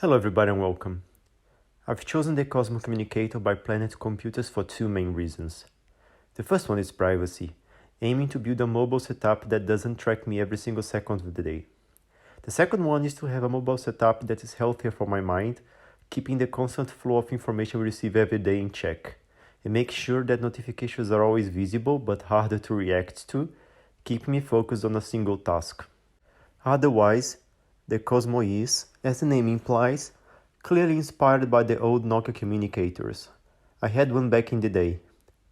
Hello everybody and welcome. I've chosen the Cosmo Communicator by Planet Computers for two main reasons. The first one is privacy, aiming to build a mobile setup that doesn't track me every single second of the day. The second one is to have a mobile setup that is healthier for my mind, keeping the constant flow of information we receive every day in check, and make sure that notifications are always visible but harder to react to, keep me focused on a single task. Otherwise, the Cosmo is, as the name implies, clearly inspired by the old Nokia communicators. I had one back in the day.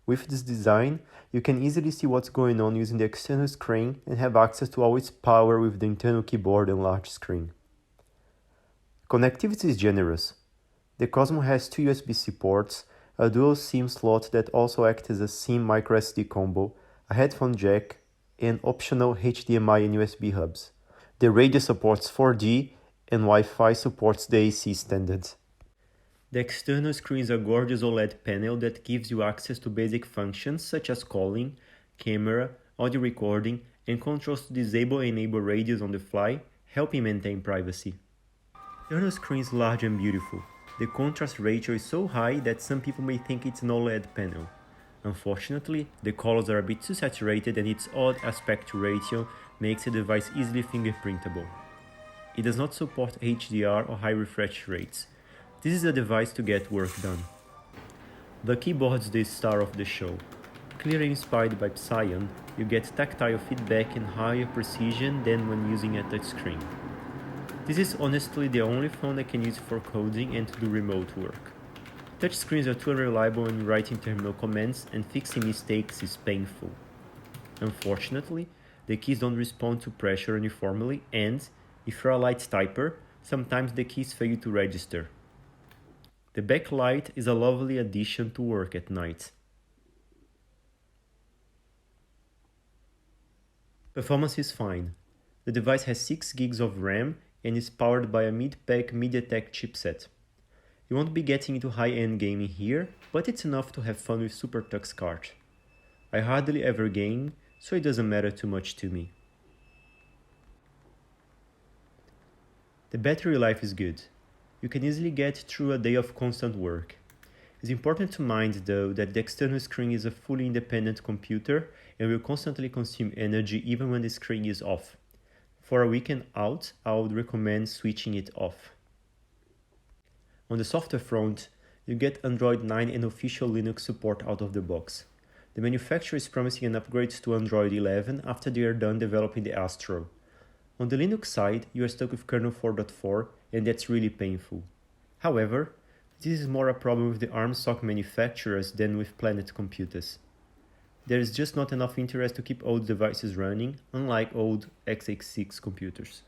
With this design, you can easily see what's going on using the external screen and have access to all its power with the internal keyboard and large screen. Connectivity is generous. The Cosmo has two USB-C ports, a dual SIM slot that also acts as a SIM microSD combo, a headphone jack, and optional HDMI and USB hubs. The radio supports 4G and Wi-Fi supports the AC standards. The external screen is a gorgeous OLED panel that gives you access to basic functions such as calling, camera, audio recording, and controls to disable and enable radios on the fly, helping maintain privacy. The internal screen is large and beautiful. The contrast ratio is so high that some people may think it's an OLED panel. Unfortunately, the colors are a bit too saturated and its odd aspect ratio makes the device easily fingerprintable. It does not support HDR or high refresh rates. This is a device to get work done. The keyboard is the star of the show. Clearly inspired by Psyon, you get tactile feedback and higher precision than when using a touchscreen. This is honestly the only phone I can use for coding and to do remote work. Touchscreens are too unreliable when writing terminal commands, and fixing mistakes is painful. Unfortunately, the keys don't respond to pressure uniformly and, if you're a light typer, sometimes the keys fail to register. The backlight is a lovely addition to work at night. Performance is fine. The device has 6 GB of RAM and is powered by a mid-pack MediaTek chipset. You won't be getting into high-end gaming here, but it's enough to have fun with SuperTux kart. I hardly ever game, so it doesn't matter too much to me. The battery life is good. You can easily get through a day of constant work. It's important to mind though that the external screen is a fully independent computer and will constantly consume energy even when the screen is off. For a weekend out, I would recommend switching it off. On the software front, you get Android 9 and official Linux support out of the box. The manufacturer is promising an upgrade to Android 11 after they are done developing the Astro. On the Linux side, you are stuck with kernel 4.4 and that's really painful. However, this is more a problem with the ARM SoC manufacturers than with Planet Computers. There is just not enough interest to keep old devices running, unlike old x86 computers.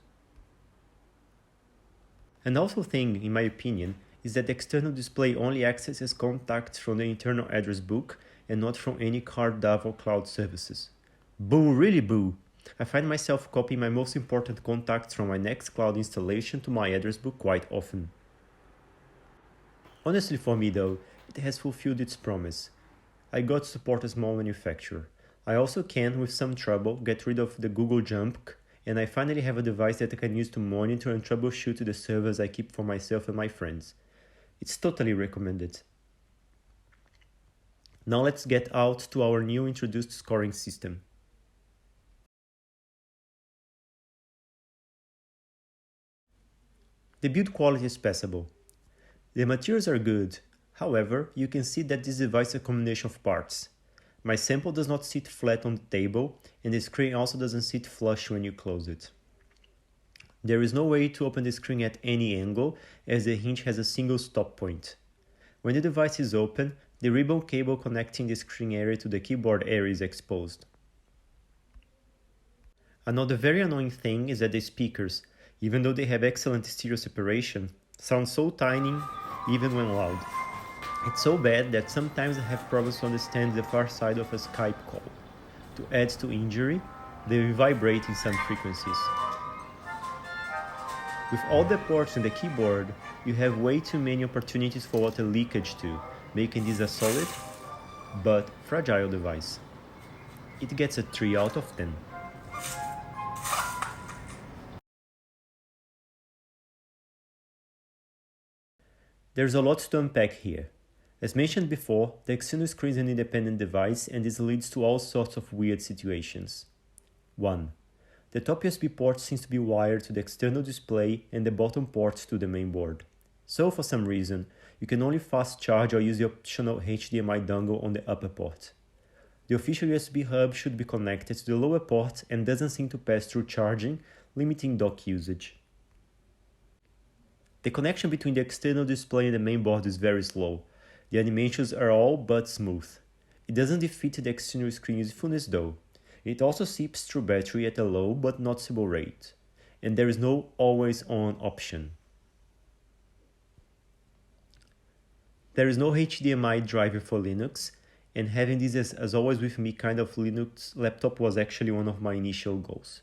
An awful thing, in my opinion, is that the external display only accesses contacts from the internal address book and not from any CardDAV or cloud services. Boo, really boo! I find myself copying my most important contacts from my Nextcloud installation to my address book quite often. Honestly for me though, it has fulfilled its promise. I got to support a small manufacturer. I also can, with some trouble, get rid of the Google junk, and I finally have a device that I can use to monitor and troubleshoot the servers I keep for myself and my friends. It's totally recommended. Now let's get out to our new introduced scoring system. The build quality is passable. The materials are good, however, you can see that this device is a combination of parts. My sample does not sit flat on the table, and the screen also doesn't sit flush when you close it. There is no way to open the screen at any angle, as the hinge has a single stop point. When the device is open, the ribbon cable connecting the screen area to the keyboard area is exposed. Another very annoying thing is that the speakers, even though they have excellent stereo separation, sound so tiny even when loud. It's so bad that sometimes I have problems to understand the far side of a Skype call. To add to injury, they will vibrate in some frequencies. With all the ports and the keyboard, you have way too many opportunities for water leakage too, making this a solid but fragile device. It gets a 3 out of 10. There's a lot to unpack here. As mentioned before, the external screen is an independent device and this leads to all sorts of weird situations. 1. The top USB port seems to be wired to the external display and the bottom port to the main board. So for some reason, you can only fast charge or use the optional HDMI dongle on the upper port. The official USB hub should be connected to the lower port and doesn't seem to pass through charging, limiting dock usage. The connection between the external display and the main board is very slow. The animations are all but smooth. It doesn't defeat the external screen usefulness though. It also seeps through battery at a low but noticeable rate. And there is no always on option. There is no HDMI driver for Linux, and having this as always with me kind of Linux laptop was actually one of my initial goals.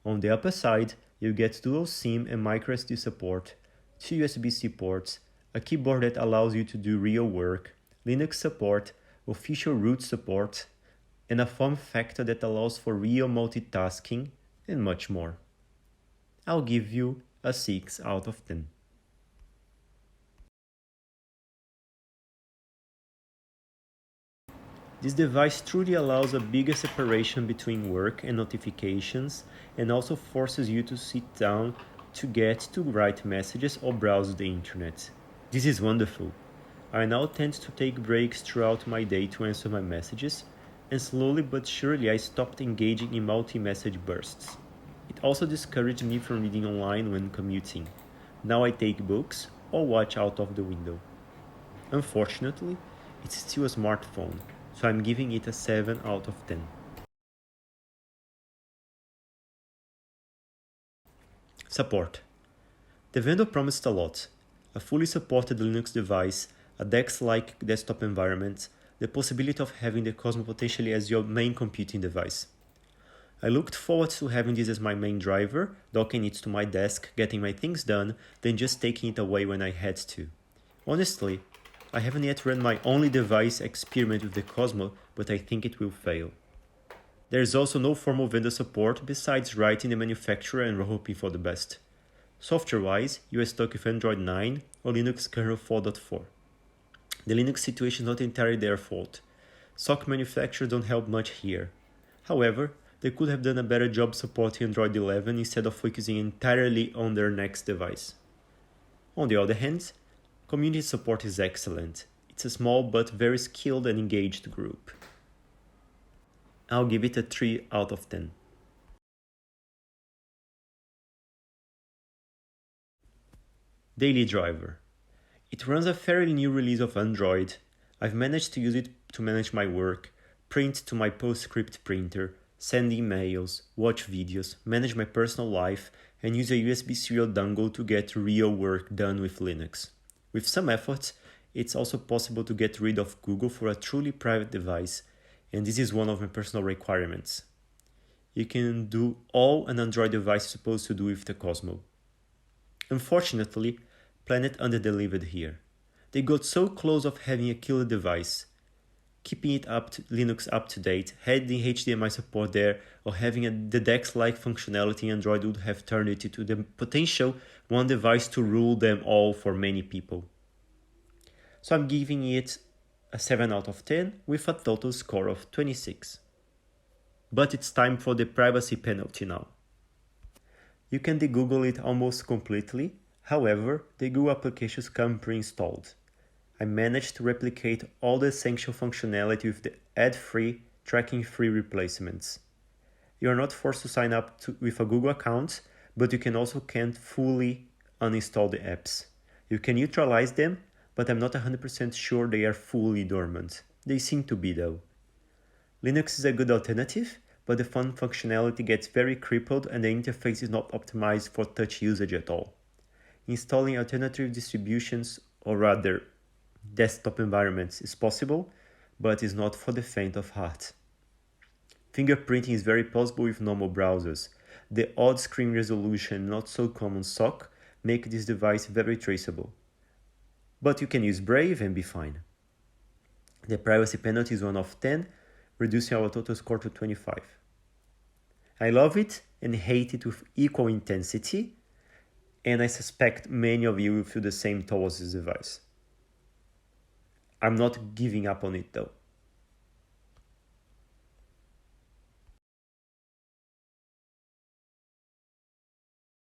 On the upper side, you get dual SIM and microSD support, 2 USB-C ports, a keyboard that allows you to do real work, Linux support, official root support, and a form factor that allows for real multitasking, and much more. I'll give you a 6 out of 10. This device truly allows a bigger separation between work and notifications and also forces you to sit down to write messages or browse the internet. This is wonderful. I now tend to take breaks throughout my day to answer my messages, and slowly but surely I stopped engaging in multi-message bursts. It also discouraged me from reading online when commuting. Now I take books or watch out of the window. Unfortunately, it's still a smartphone, so I'm giving it a 7 out of 10. Support. The vendor promised a lot. A fully supported Linux device, a DeX-like desktop environment, the possibility of having the Cosmo potentially as your main computing device. I looked forward to having this as my main driver, docking it to my desk, getting my things done, then just taking it away when I had to. Honestly, I haven't yet run my only device experiment with the Cosmo, but I think it will fail. There is also no formal vendor support besides writing the manufacturer and hoping for the best. Software-wise, you are stuck with Android 9 or Linux kernel 4.4. The Linux situation is not entirely their fault. SoC manufacturers don't help much here. However, they could have done a better job supporting Android 11 instead of focusing entirely on their next device. On the other hand, community support is excellent. It's a small but very skilled and engaged group. I'll give it a 3 out of 10. Daily Driver. It runs a fairly new release of Android. I've managed to use it to manage my work, print to my PostScript printer, send emails, watch videos, manage my personal life, and use a USB serial dongle to get real work done with Linux. With some effort, it's also possible to get rid of Google for a truly private device, and this is one of my personal requirements. You can do all an Android device is supposed to do with the Cosmo. Unfortunately, Planet underdelivered here. They got so close of having a killer device, keeping it Linux up to date, having HDMI support there, or having the DeX-like functionality in Android would have turned it into the potential one device to rule them all for many people. So I'm giving it a 7 out of 10 with a total score of 26. But it's time for the privacy penalty now. You can de-Google it almost completely. However, the Google applications come pre-installed. I managed to replicate all the essential functionality with the ad-free, tracking-free replacements. You are not forced to sign up with a Google account, but you can't fully uninstall the apps. You can neutralize them, but I'm not 100% sure they are fully dormant. They seem to be though. Linux is a good alternative, but the fun functionality gets very crippled and the interface is not optimized for touch usage at all. Installing alternative distributions, or rather desktop environments, is possible, but is not for the faint of heart. Fingerprinting is very possible with normal browsers. The odd screen resolution and not so common SoC make this device very traceable. But you can use Brave and be fine. The privacy penalty is 1 of 10, reducing our total score to 25. I love it and hate it with equal intensity. and I suspect many of you will feel the same towards this device. I'm not giving up on it though.